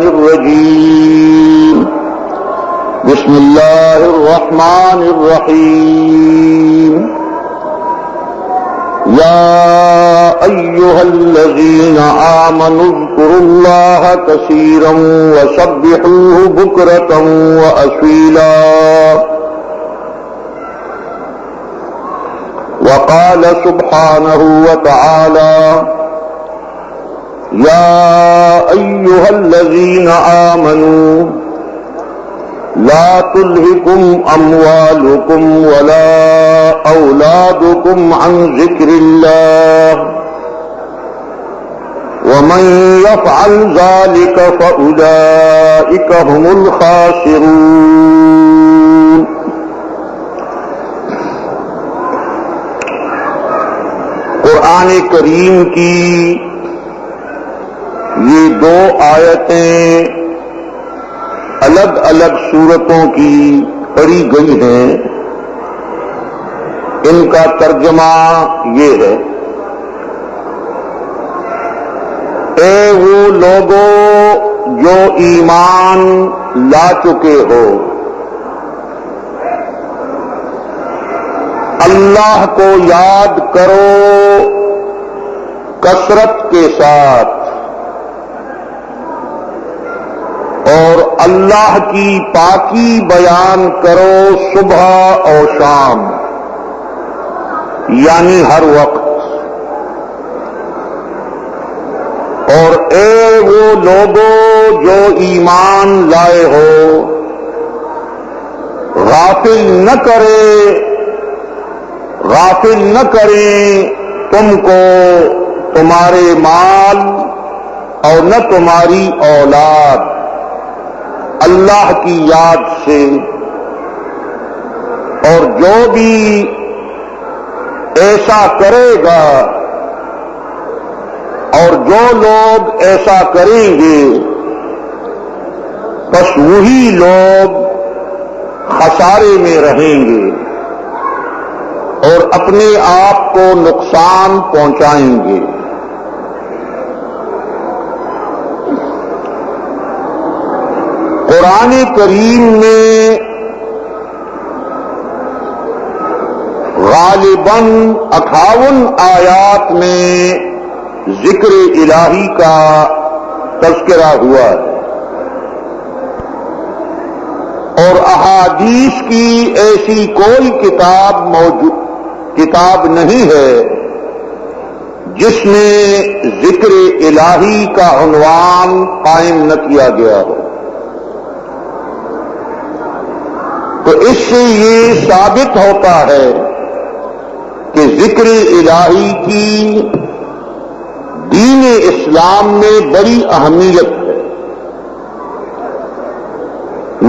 الرجيم بسم الله الرحمن الرحيم يا أيها الذين آمنوا اذكروا الله كثيرا وسبحوه بكرة وأصيلا وقال سبحانه وتعالى يا أيها الذين آمنوا لا تلهكم أموالكم ولا أولادكم عن ذكر الله ومن يفعل ذلك فأولئك هم الخاسرون. قرآن کریم کی یہ دو آیتیں الگ الگ سورتوں کی پڑھی گئی ہیں. ان کا ترجمہ یہ ہے: اے وہ لوگوں جو ایمان لا چکے ہو، اللہ کو یاد کرو کثرت کے ساتھ اور اللہ کی پاکی بیان کرو صبح اور شام، یعنی ہر وقت. اور اے وہ لوگوں جو ایمان لائے ہو، غافل نہ کریں تم کو تمہارے مال اور نہ تمہاری اولاد اللہ کی یاد سے. اور جو بھی ایسا کرے گا اور جو لوگ ایسا کریں گے بس وہی لوگ خسارے میں رہیں گے اور اپنے آپ کو نقصان پہنچائیں گے. قرآن کریم میں غالباً 58 آیات میں ذکر الہی کا تذکرہ ہوا ہے، اور احادیث کی ایسی کوئی کتاب نہیں ہے جس میں ذکر الہی کا عنوان قائم نہ کیا گیا ہو. تو اس سے یہ ثابت ہوتا ہے کہ ذکر الہی کی دین اسلام میں بڑی اہمیت ہے.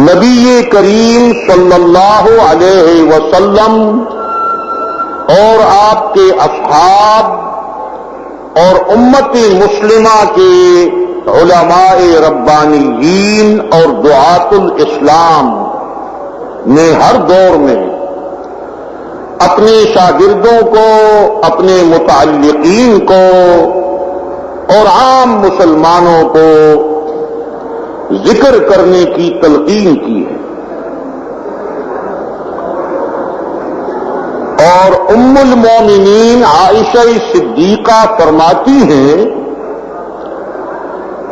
نبی کریم صلی اللہ علیہ وسلم اور آپ کے اصحاب اور امت مسلمہ کے علماء ربانیین اور دعاۃ الاسلام نے ہر دور میں اپنے شاگردوں کو، اپنے متعلقین کو اور عام مسلمانوں کو ذکر کرنے کی تلقین کی ہے. اور ام المومنین عائشہ صدیقہ فرماتی ہیں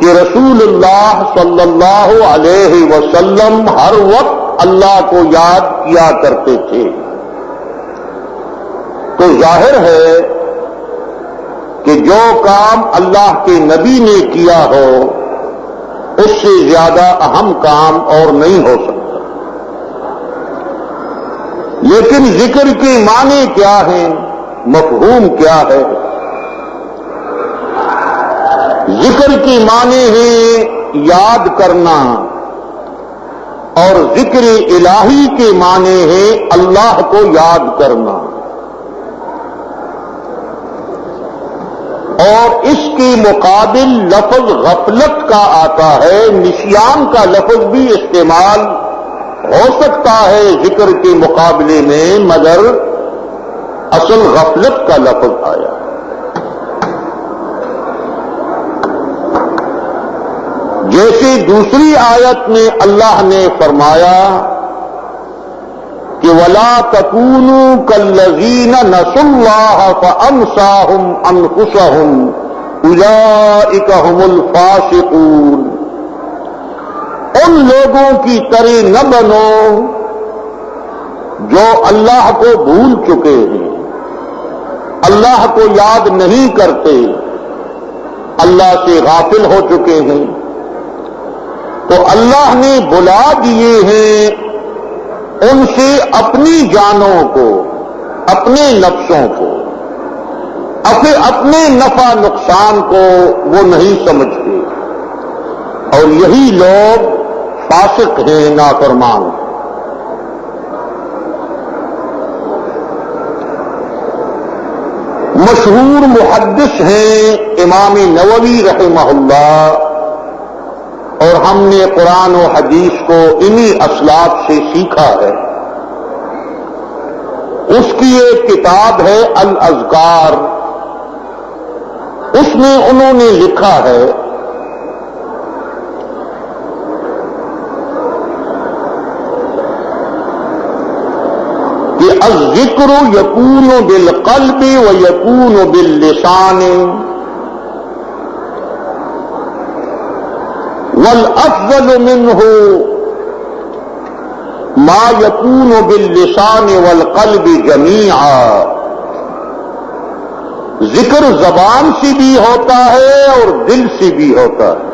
کہ رسول اللہ صلی اللہ علیہ وسلم ہر وقت اللہ کو یاد کیا کرتے تھے. تو ظاہر ہے کہ جو کام اللہ کے نبی نے کیا ہو اس سے زیادہ اہم کام اور نہیں ہو سکتا. لیکن ذکر کے معنی کیا ہیں، مفہوم کیا ہے؟ ذکر کے معنی ہے یاد کرنا، اور ذکر الہی کے معنی ہے اللہ کو یاد کرنا. اور اس کے مقابل لفظ غفلت کا آتا ہے. نسیان کا لفظ بھی استعمال ہو سکتا ہے ذکر کے مقابلے میں، مگر اصل غفلت کا لفظ آیا. جیسے دوسری آیت میں اللہ نے فرمایا کہ وَلَا تَكُونُوا كَالَّذِينَ نَسُوا اللَّهَ فَأَنسَاهُمْ أَنفُسَهُمْ أُولَئِكَ هُمُ الْفَاسِقُونَ۔ ان لوگوں کی طرح نہ بنو جو اللہ کو بھول چکے ہیں، اللہ کو یاد نہیں کرتے، اللہ سے غافل ہو چکے ہیں، تو اللہ نے بلا دیے ہیں ان سے اپنی جانوں کو، اپنے نفسوں کو، اپنے نفع نقصان کو وہ نہیں سمجھتے، اور یہی لوگ فاسق ہیں، نافرمان۔ مشہور محدث ہیں امام نووی رحمہ اللہ، اور ہم نے قرآن و حدیث کو انہی اسلاف سے سیکھا ہے۔ اس کی ایک کتاب ہے الاذکار، اس میں انہوں نے لکھا ہے کہ الذکر یکون بالقلب و یکون باللسان والافضل منه ما یکون باللسان والقلب جمیعا۔ ذکر زبان سے بھی ہوتا ہے اور دل سے بھی ہوتا ہے،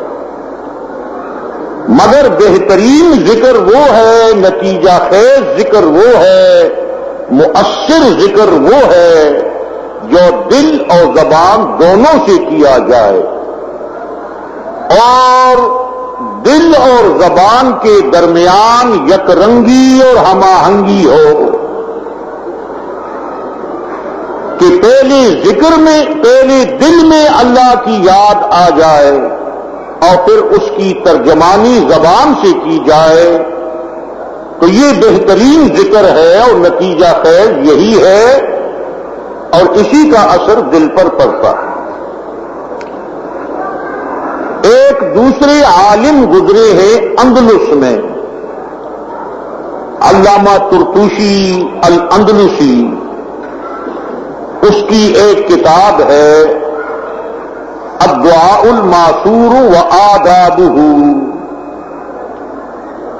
مگر بہترین ذکر وہ ہے، نتیجہ خیز ذکر وہ ہے، مؤثر ذکر وہ ہے جو دل اور زبان دونوں سے کیا جائے، اور دل اور زبان کے درمیان یک رنگی اور ہم آہنگی ہو، کہ پہلے ذکر میں، پہلے دل میں اللہ کی یاد آ جائے اور پھر اس کی ترجمانی زبان سے کی جائے، تو یہ بہترین ذکر ہے اور نتیجہ خیز یہی ہے، اور اسی کا اثر دل پر پڑتا ہے۔ ایک دوسرے عالم گزرے ہیں اندلس میں، علامہ طرطوشی الاندلسی، اس کی ایک کتاب ہے الدعاء الماثور وآدابہ،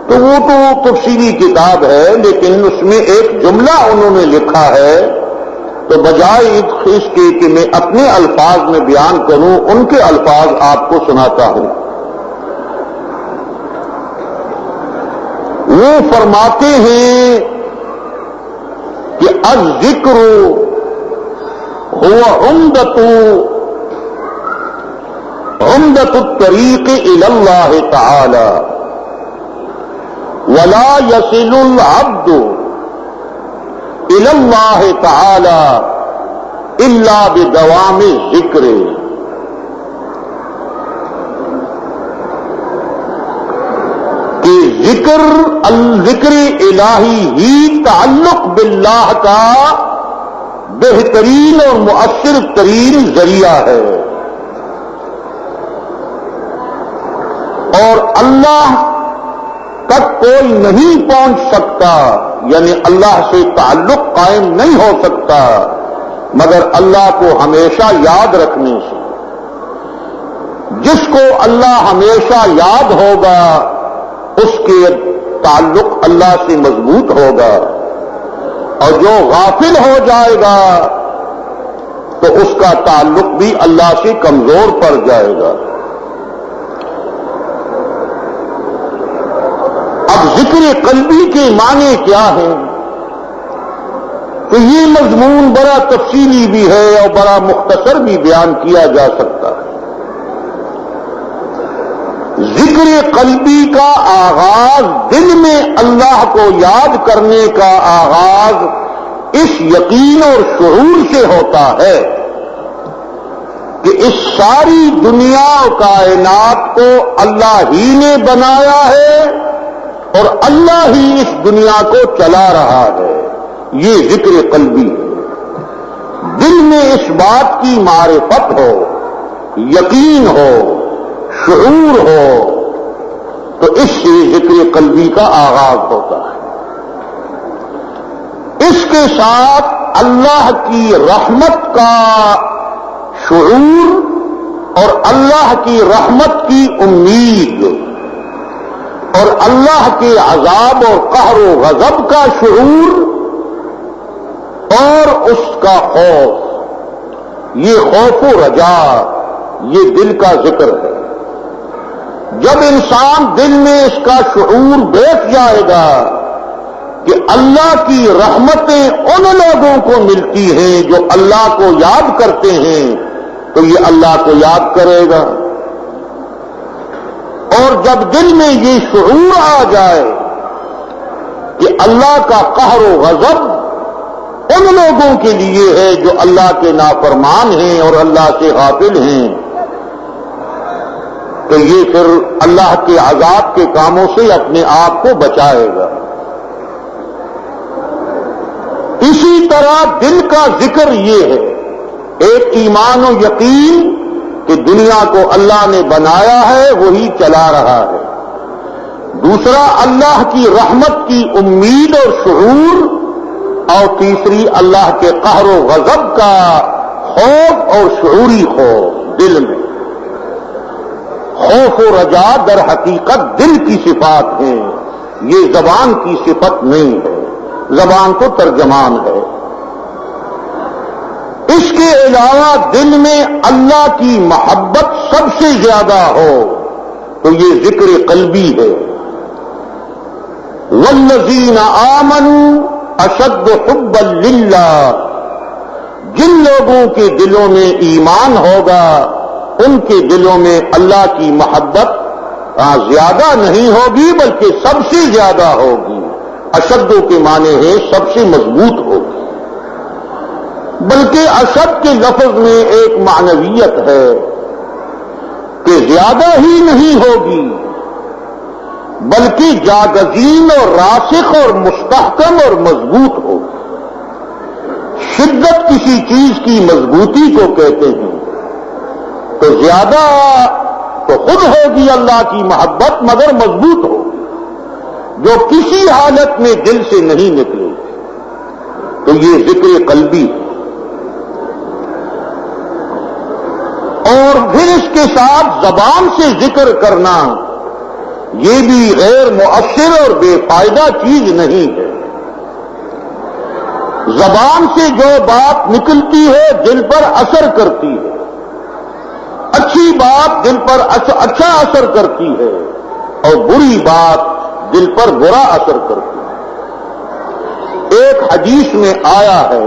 تو وہ تو تفصیلی کتاب ہے، لیکن اس میں ایک جملہ انہوں نے لکھا ہے، تو بجائے اس کے کہ میں اپنے الفاظ میں بیان کروں، ان کے الفاظ آپ کو سناتا ہوں۔ وہ فرماتے ہیں کہ الذکر هو عمدۃ الطریق الی اللہ تعالی، ولا يصل العبد الى اللہ تعالی الا بدوام الذکر۔ کہ ذکر الہی ہی تعلق باللہ کا بہترین اور مؤثر ترین ذریعہ ہے، اور اللہ تک کوئی نہیں پہنچ سکتا، یعنی اللہ سے تعلق قائم نہیں ہو سکتا مگر اللہ کو ہمیشہ یاد رکھنے سے۔ جس کو اللہ ہمیشہ یاد ہوگا اس کے تعلق اللہ سے مضبوط ہوگا، اور جو غافل ہو جائے گا تو اس کا تعلق بھی اللہ سے کمزور پڑ جائے گا۔ اب ذکر قلبی کے معنی کیا ہیں؟ تو یہ مضمون بڑا تفصیلی بھی ہے اور بڑا مختصر بھی بیان کیا جا سکتا ہے۔ ذکر قلبی کا آغاز، دل میں اللہ کو یاد کرنے کا آغاز اس یقین اور شعور سے ہوتا ہے کہ اس ساری دنیا اور کائنات کو اللہ ہی نے بنایا ہے اور اللہ ہی اس دنیا کو چلا رہا ہے۔ یہ ذکر قلبی ہے۔ دل میں اس بات کی معرفت ہو، یقین ہو، شعور ہو تو اس سے ذکر قلبی کا آغاز ہوتا ہے۔ اس کے ساتھ اللہ کی رحمت کا شعور اور اللہ کی رحمت کی امید اور اللہ کے عذاب اور قہر و غضب کا شعور اور اس کا خوف، یہ خوف و رجا، یہ دل کا ذکر ہے۔ جب انسان دل میں اس کا شعور بیٹھ جائے گا کہ اللہ کی رحمتیں ان لوگوں کو ملتی ہیں جو اللہ کو یاد کرتے ہیں، تو یہ اللہ کو یاد کرے گا۔ اور جب دل میں یہ شعور آ جائے کہ اللہ کا قہر و غضب ان لوگوں کے لیے ہے جو اللہ کے نافرمان ہیں اور اللہ سے غافل ہیں، تو یہ پھر اللہ کے عذاب کے کاموں سے اپنے آپ کو بچائے گا۔ اسی طرح دل کا ذکر یہ ہے، ایک ایمان و یقین کہ دنیا کو اللہ نے بنایا ہے، وہی چلا رہا ہے۔ دوسرا اللہ کی رحمت کی امید اور شعور، اور تیسری اللہ کے قہر و غضب کا خوف اور شعوری خوف دل میں۔ خوف و رجا در حقیقت دل کی صفات ہیں، یہ زبان کی صفت نہیں ہے، زبان تو ترجمان ہے۔ اس کے علاوہ دل میں اللہ کی محبت سب سے زیادہ ہو تو یہ ذکر قلبی ہے۔ والذین آمنوا اشد حبا للہ، جن لوگوں کے دلوں میں ایمان ہوگا ان کے دلوں میں اللہ کی محبت زیادہ نہیں ہوگی بلکہ سب سے زیادہ ہوگی۔ اشدوں کے معنی ہے سب سے مضبوط ہوگی، بلکہ اشد کے لفظ میں ایک معنویت ہے کہ زیادہ ہی نہیں ہوگی بلکہ جاگزین اور راسخ اور مستحکم اور مضبوط ہوگی۔ شدت کسی چیز کی مضبوطی کو کہتے ہیں، تو زیادہ تو خود ہوگی اللہ کی محبت مگر مضبوط ہوگی، جو کسی حالت میں دل سے نہیں نکلے، تو یہ ذکر قلبی ہے۔ اور پھر اس کے ساتھ زبان سے ذکر کرنا، یہ بھی غیر مؤثر اور بے فائدہ چیز نہیں ہے۔ زبان سے جو بات نکلتی ہے دل پر اثر کرتی ہے، اچھی بات دل پر اچھا اثر کرتی ہے اور بری بات دل پر برا اثر کرتی ہے۔ ایک حدیث میں آیا ہے،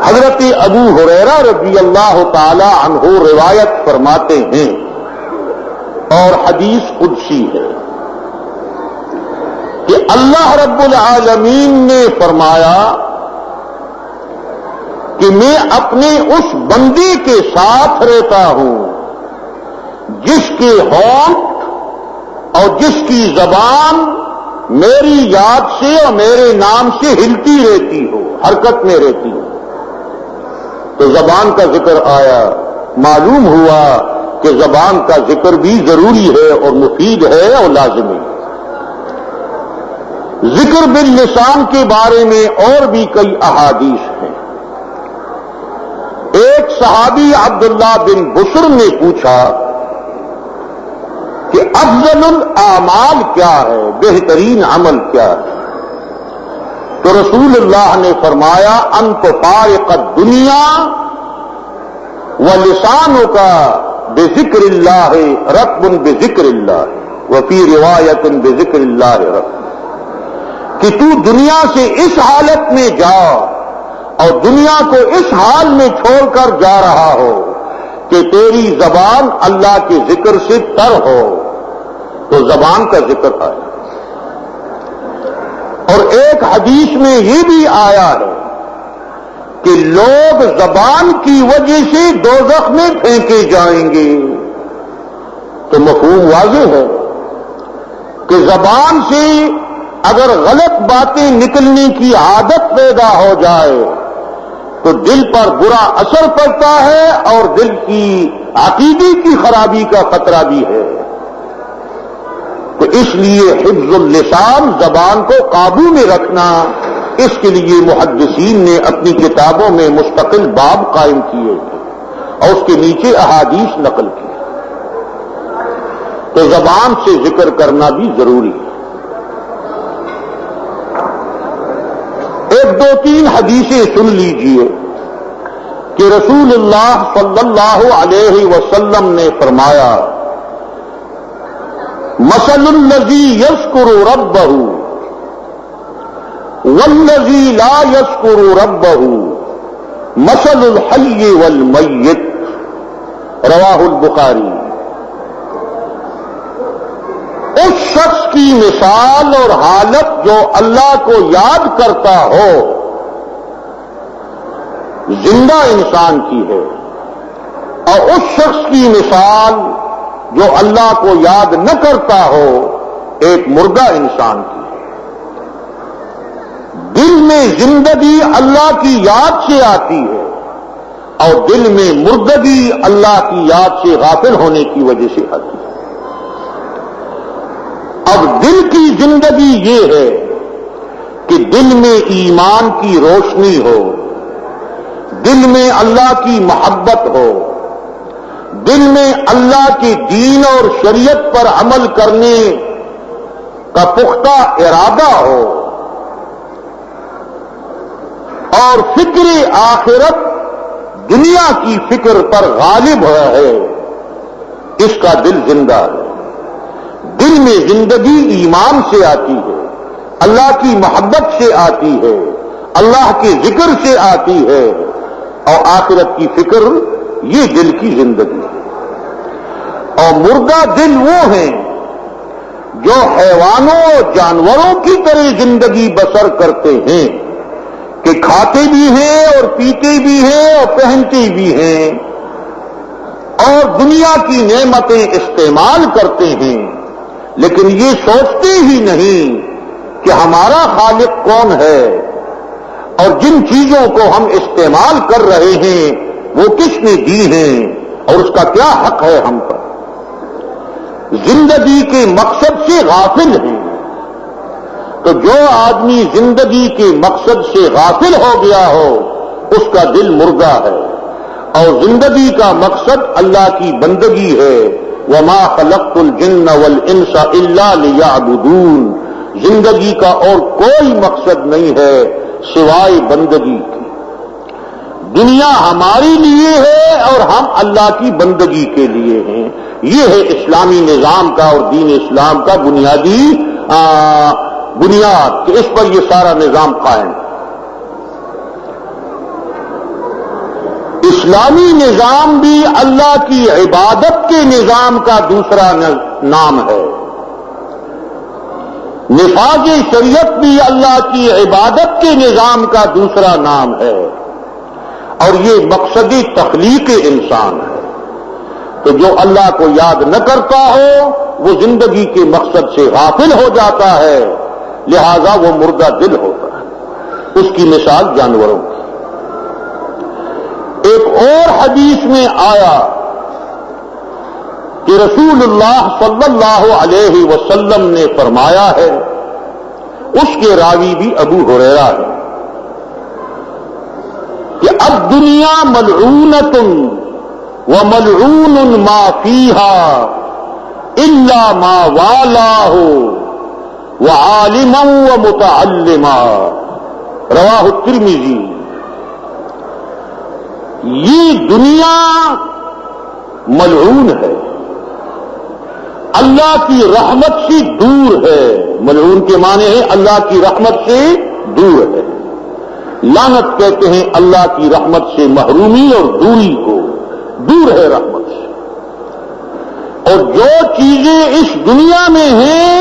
حضرت ابو ہریرہ رضی اللہ تعالی عنہ روایت فرماتے ہیں اور حدیث قدسی ہے کہ اللہ رب العالمین نے فرمایا کہ میں اپنے اس بندے کے ساتھ رہتا ہوں جس کے ہونٹ اور جس کی زبان میری یاد سے اور میرے نام سے ہلتی رہتی ہو، حرکت میں رہتی ہو۔ تو زبان کا ذکر آیا، معلوم ہوا کہ زبان کا ذکر بھی ضروری ہے اور مفید ہے اور لازمی ہے۔ ذکر باللسان کے بارے میں اور بھی کئی احادیث ہیں۔ ایک صحابی عبداللہ بن بسر نے پوچھا کہ افضل الاعمال کیا ہے، بہترین عمل کیا ہے؟ تو رسول اللہ نے فرمایا ان تفارق الدنیا ولسانک بذکر اللہ رطب بذکر اللہ وفی روایت بذکر اللہ رطب، کہ تو دنیا سے اس حالت میں جا اور دنیا کو اس حال میں چھوڑ کر جا رہا ہو کہ تیری زبان اللہ کے ذکر سے تر ہو، تو زبان کا ذکر آیا۔ اور ایک حدیث میں یہ بھی آیا ہے کہ لوگ زبان کی وجہ سے دوزخ میں پھینکے جائیں گے، تو مفہوم واضح ہے کہ زبان سے اگر غلط باتیں نکلنے کی عادت پیدا ہو جائے تو دل پر برا اثر پڑتا ہے اور دل کی عقیدے کی خرابی کا خطرہ بھی ہے۔ تو اس لیے حفظ اللسان، زبان کو قابو میں رکھنا، اس کے لیے محدثین نے اپنی کتابوں میں مستقل باب قائم کیے اور اس کے نیچے احادیث نقل کی، تو زبان سے ذکر کرنا بھی ضروری ہے۔ ایک دو تین حدیثیں سن لیجئے کہ رسول اللہ صلی اللہ علیہ وسلم نے فرمایا، مثل الذی یذکر ربہ والذی لا یذکر ربہ مثل الحی والمیت، رواہ البخاری۔ اس شخص کی مثال اور حالت جو اللہ کو یاد کرتا ہو زندہ انسان کی ہے، اور اس شخص کی مثال جو اللہ کو یاد نہ کرتا ہو ایک مردہ انسان کی ہے۔ دل میں زندگی اللہ کی یاد سے آتی ہے اور دل میں مردگی اللہ کی یاد سے غافل ہونے کی وجہ سے آتی ہے۔ اب دل کی زندگی یہ ہے کہ دل میں ایمان کی روشنی ہو، دل میں اللہ کی محبت ہو، دل میں اللہ کے دین اور شریعت پر عمل کرنے کا پختہ ارادہ ہو، اور فکر آخرت دنیا کی فکر پر غالب ہے، اس کا دل زندہ ہے۔ دل میں زندگی ایمان سے آتی ہے، اللہ کی محبت سے آتی ہے، اللہ کے ذکر سے آتی ہے، اور آخرت کی فکر یہ دل کی زندگی ہے۔ اور مردہ دل وہ ہیں جو حیوانوں اور جانوروں کی طرح زندگی بسر کرتے ہیں کہ کھاتے بھی ہیں اور پیتے بھی ہیں اور پہنتے بھی ہیں اور دنیا کی نعمتیں استعمال کرتے ہیں، لیکن یہ سوچتے ہی نہیں کہ ہمارا خالق کون ہے اور جن چیزوں کو ہم استعمال کر رہے ہیں وہ کس نے دی ہیں اور اس کا کیا حق ہے ہم پر۔ زندگی کے مقصد سے غافل ہیں، تو جو آدمی زندگی کے مقصد سے غافل ہو گیا ہو اس کا دل مردہ ہے، اور زندگی کا مقصد اللہ کی بندگی ہے۔ وَمَا خَلَقْتُ الْجِنَّ وَالْإِنسَ إِلَّا لِيَعْبُدُونَ، زندگی کا اور کوئی مقصد نہیں ہے سوائے بندگی کی۔ دنیا ہمارے لیے ہے اور ہم اللہ کی بندگی کے لیے ہیں۔ یہ ہے اسلامی نظام کا اور دین اسلام کا بنیادی بنیاد کہ اس پر یہ سارا نظام قائم ہے۔ اسلامی نظام بھی اللہ کی عبادت کے نظام کا دوسرا نام ہے۔ نفاذ شریعت بھی اللہ کی عبادت کے نظام کا دوسرا نام ہے، اور یہ مقصد تخلیق انسان ہے۔ تو جو اللہ کو یاد نہ کرتا ہو وہ زندگی کے مقصد سے غافل ہو جاتا ہے، لہذا وہ مردہ دل ہوتا ہے۔ اس کی مثال جانوروں کی۔ ایک اور حدیث میں آیا کہ رسول اللہ صلی اللہ علیہ وسلم نے فرمایا ہے، اس کے راوی بھی ابو ہریرہ ہے، کہ اب دنیا ملعونۃ وملعون ما فیہا الا ما والاہ وعالما ومتعلما، رواہ الترمذی۔ یہ دنیا ملعون ہے، اللہ کی رحمت سے دور ہے۔ ملعون کے معنی ہے اللہ کی رحمت سے دور ہے۔ لعنت کہتے ہیں اللہ کی رحمت سے محرومی اور دوری کو، دور ہے رحمت سے۔ اور جو چیزیں اس دنیا میں ہیں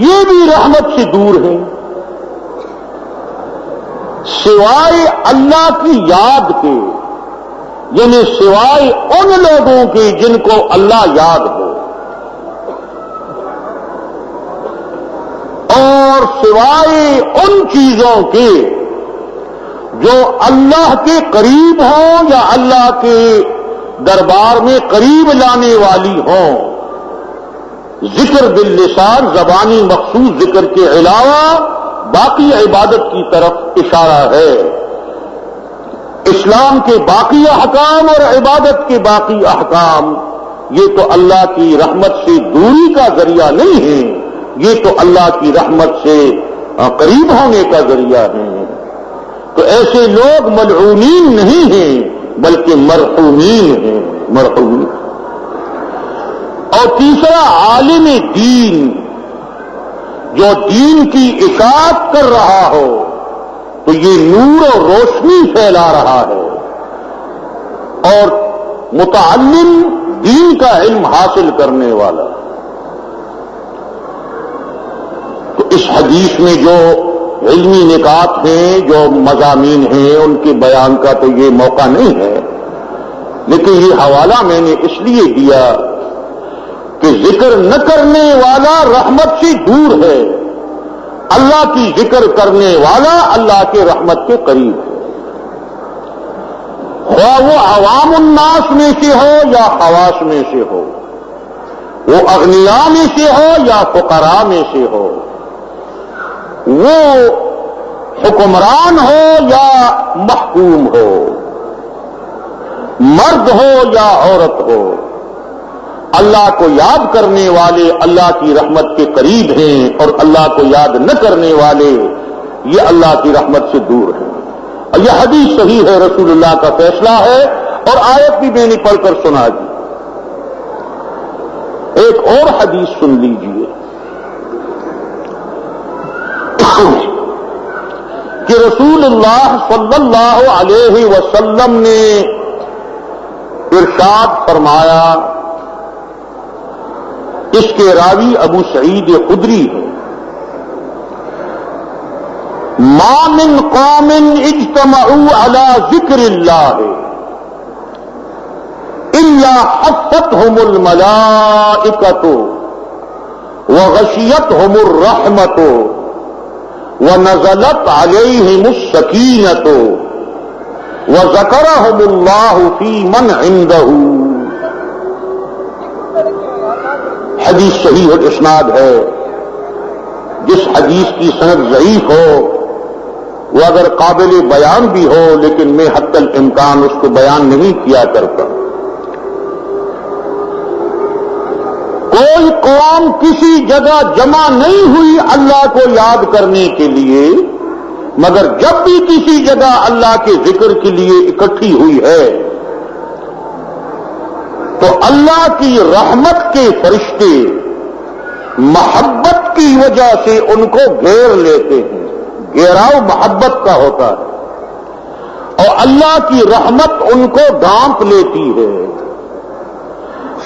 یہ بھی رحمت سے دور ہیں، سوائے اللہ کی یاد کے، یعنی سوائے ان لوگوں کے جن کو اللہ یاد ہو، اور سوائے ان چیزوں کے جو اللہ کے قریب ہوں یا اللہ کے دربار میں قریب لانے والی ہوں۔ ذکر باللسان زبانی مخصوص ذکر کے علاوہ باقی عبادت کی طرف اشارہ ہے. اسلام کے باقی احکام اور عبادت کے باقی احکام یہ تو اللہ کی رحمت سے دوری کا ذریعہ نہیں ہے، یہ تو اللہ کی رحمت سے قریب ہونے کا ذریعہ ہے. تو ایسے لوگ ملعونین نہیں ہیں بلکہ مرحومین ہیں، مرحومین. اور تیسرا عالم دین جو دین کی اشاعت کر رہا ہو تو یہ نور و روشنی پھیلا رہا ہے. اور متعلم دین کا علم حاصل کرنے والا. تو اس حدیث میں جو علمی نکات ہیں، جو مضامین ہیں، ان کے بیان کا تو یہ موقع نہیں ہے، لیکن یہ حوالہ میں نے اس لیے دیا کہ ذکر نہ کرنے والا رحمت سے دور ہے، اللہ کی ذکر کرنے والا اللہ کے رحمت کے قریب ہے. خواہ وہ عوام الناس میں سے ہو یا خواص میں سے ہو، وہ اغنیاء میں سے ہو یا فقراء میں سے ہو، وہ حکمران ہو یا محکوم ہو، مرد ہو یا عورت ہو، اللہ کو یاد کرنے والے اللہ کی رحمت کے قریب ہیں اور اللہ کو یاد نہ کرنے والے یہ اللہ کی رحمت سے دور ہیں. اور یہ حدیث صحیح ہے، رسول اللہ کا فیصلہ ہے، اور آیت بھی میں نے پڑھ کر سنا دی. ایک اور حدیث سن لیجیے کہ رسول اللہ صلی اللہ علیہ وسلم نے ارشاد فرمایا، اس کے راوی ابو سعید خدری ہے، ما من قوم اجتمعوا على ذکر اللہ الا حفتهم الملائکۃ وغشیتهم الرحمۃ ونزلت علیہم السکینۃ وذکرهم اللہ فی من عنده. حدیث صحیح الاسناد ہے. جس حدیث کی سند ضعیف ہو وہ اگر قابل بیان بھی ہو لیکن میں حتی الامکان اس کو بیان نہیں کیا کرتا. کوئی قوم کسی جگہ جمع نہیں ہوئی اللہ کو یاد کرنے کے لیے، مگر جب بھی کسی جگہ اللہ کے ذکر کے لیے اکٹھی ہوئی ہے تو اللہ کی رحمت کے فرشتے محبت کی وجہ سے ان کو گھیر لیتے ہیں. گھیراؤ محبت کا ہوتا ہے، اور اللہ کی رحمت ان کو ڈھانپ لیتی ہے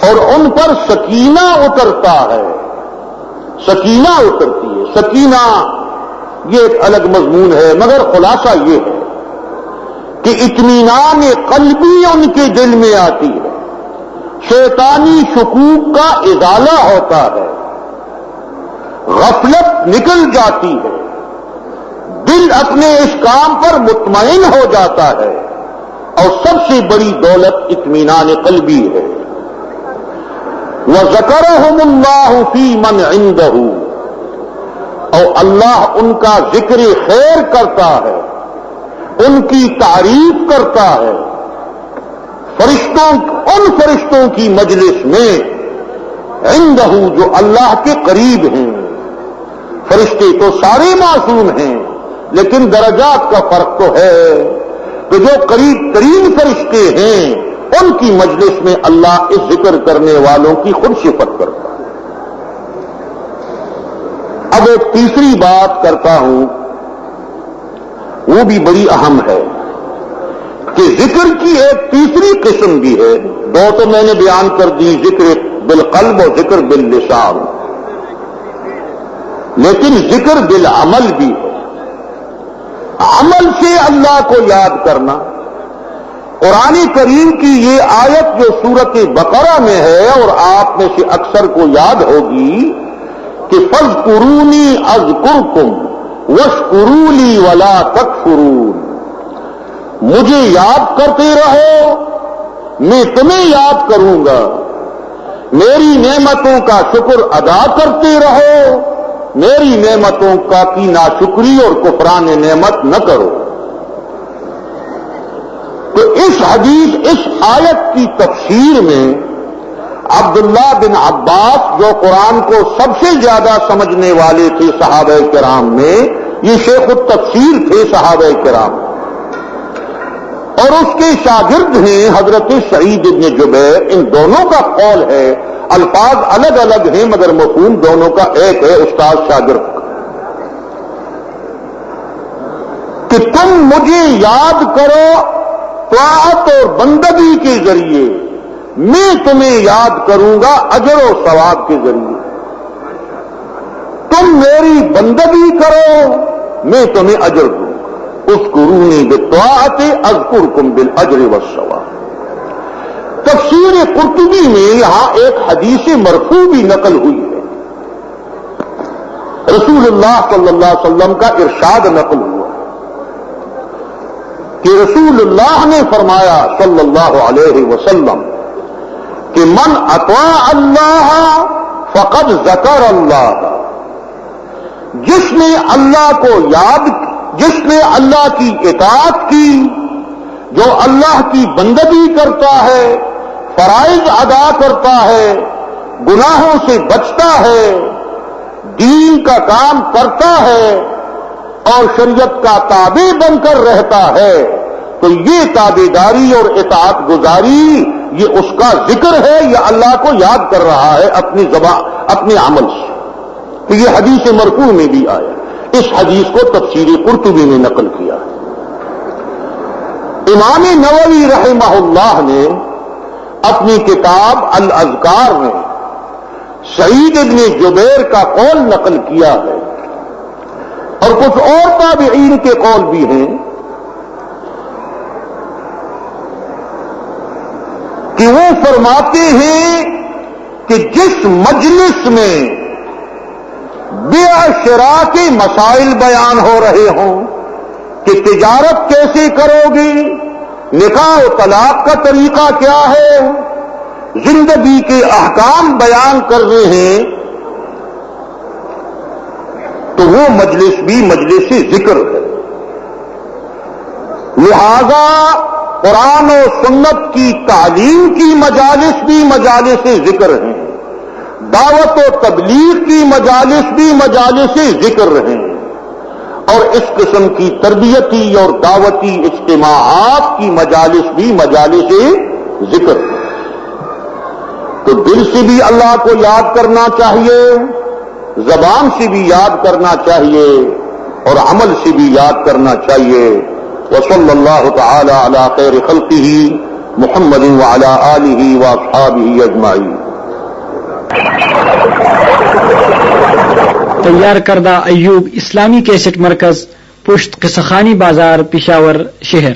اور ان پر سکینہ اترتا ہے. سکینہ اترتی ہے. سکینہ یہ ایک الگ مضمون ہے، مگر خلاصہ یہ ہے کہ اطمینان قلبی ان کے دل میں آتی ہے، شیطانی شکوک کا ازالہ ہوتا ہے، غفلت نکل جاتی ہے، دل اپنے اس کام پر مطمئن ہو جاتا ہے، اور سب سے بڑی دولت اطمینان قلبی ہے. وَذَكَرَهُمُ اللَّهُ فِي مَنْ عِنْدَهُ، اور اللہ ان کا ذکر خیر کرتا ہے، ان کی تعریف کرتا ہے. ان فرشتوں کی مجلس میں عندہ جو اللہ کے قریب ہیں. فرشتے تو سارے معصوم ہیں لیکن درجات کا فرق تو ہے، کہ جو قریب ترین فرشتے ہیں ان کی مجلس میں اللہ اس ذکر کرنے والوں کی خود صفت کرتا ہے. اب ایک تیسری بات کرتا ہوں، وہ بھی بڑی اہم ہے کہ ذکر کی ایک تیسری قسم بھی ہے. دو تو میں نے بیان کر دی، ذکر بالقلب اور ذکر باللسان، لیکن ذکر بالعمل بھی ہے. عمل سے اللہ کو یاد کرنا. قرآن کریم کی یہ آیت جو سورۃ بقرہ میں ہے اور آپ میں سے اکثر کو یاد ہوگی کہ فاذکرونی اذکرکم واشکروا لی ولا تکفرون، مجھے یاد کرتے رہو میں تمہیں یاد کروں گا، میری نعمتوں کا شکر ادا کرتے رہو، میری نعمتوں کا کی ناشکری اور کفران نعمت نہ کرو۔ تو اس حدیث، اس آیت کی تفسیر میں عبداللہ بن عباس، جو قرآن کو سب سے زیادہ سمجھنے والے تھے صحابہ کرام میں، یہ شیخ التفسیر تھے صحابہ کرام، اور اس کے شاگرد ہیں حضرت سعید بن جبیر۔ ان دونوں کا قول ہے، الفاظ الگ الگ ہیں مگر مفہوم دونوں کا ایک ہے، استاد شاگرد کا، کہ تم مجھے یاد کرو طاعت اور بندگی کے ذریعے، میں تمہیں یاد کروں گا اجر و ثواب کے ذریعے۔ تم میری بندگی کرو، میں تمہیں اجر دوں گا۔ اذکرونی بالطاعت اذکرکم بالاجر والثواب۔ تفسیر قرطبی میں یہاں ایک حدیث مرفوع بھی نقل ہوئی ہے، رسول اللہ صلی اللہ علیہ وسلم کا ارشاد نقل ہوا کہ رسول اللہ نے فرمایا صلی اللہ علیہ وسلم کہ من اطاع اللہ فقد ذکر اللہ، جس نے اللہ کو یاد، جس نے اللہ کی اطاعت کی، جو اللہ کی بندگی کرتا ہے، فرائض ادا کرتا ہے، گناہوں سے بچتا ہے، دین کا کام کرتا ہے اور شریعت کا تابع بن کر رہتا ہے، تو یہ تابعداری اور اطاعت گزاری یہ اس کا ذکر ہے، یہ اللہ کو یاد کر رہا ہے اپنی زبان، اپنے عمل سے۔ تو یہ حدیث مرفوع میں بھی آیا، اس حدیث کو تفسیر قرطبی میں نقل کیا ہے۔ امام نووی رحمہ اللہ نے اپنی کتاب الاذکار میں سعید بن جبیر کا قول نقل کیا ہے، اور کچھ اور تابعین کے قول بھی ہیں کہ وہ فرماتے ہیں کہ جس مجلس میں بیع شراء کے مسائل بیان ہو رہے ہوں کہ تجارت کیسے کرو گی، نکاح و طلاق کا طریقہ کیا ہے، زندگی کے احکام بیان کر رہے ہیں، تو وہ مجلس بھی مجلس ذکر ہے۔ لہذا قرآن و سنت کی تعلیم کی مجالس بھی مجالس ذکر ہیں، دعوت و تبلیغ کی مجالس بھی مجالس ذکر ہیں، اور اس قسم کی تربیتی اور دعوتی اجتماعات کی مجالس بھی مجالس ذکر ہیں۔ تو دل سے بھی اللہ کو یاد کرنا چاہیے، زبان سے بھی یاد کرنا چاہیے، اور عمل سے بھی یاد کرنا چاہیے۔ وصلی اللہ تعالی علی خیر خلقہ محمد وعلی آلہ واصحابہ اجمعین۔ تیار کردہ ایوب اسلامی کیسٹ مرکز، پشت قصخانی بازار، پشاور شہر۔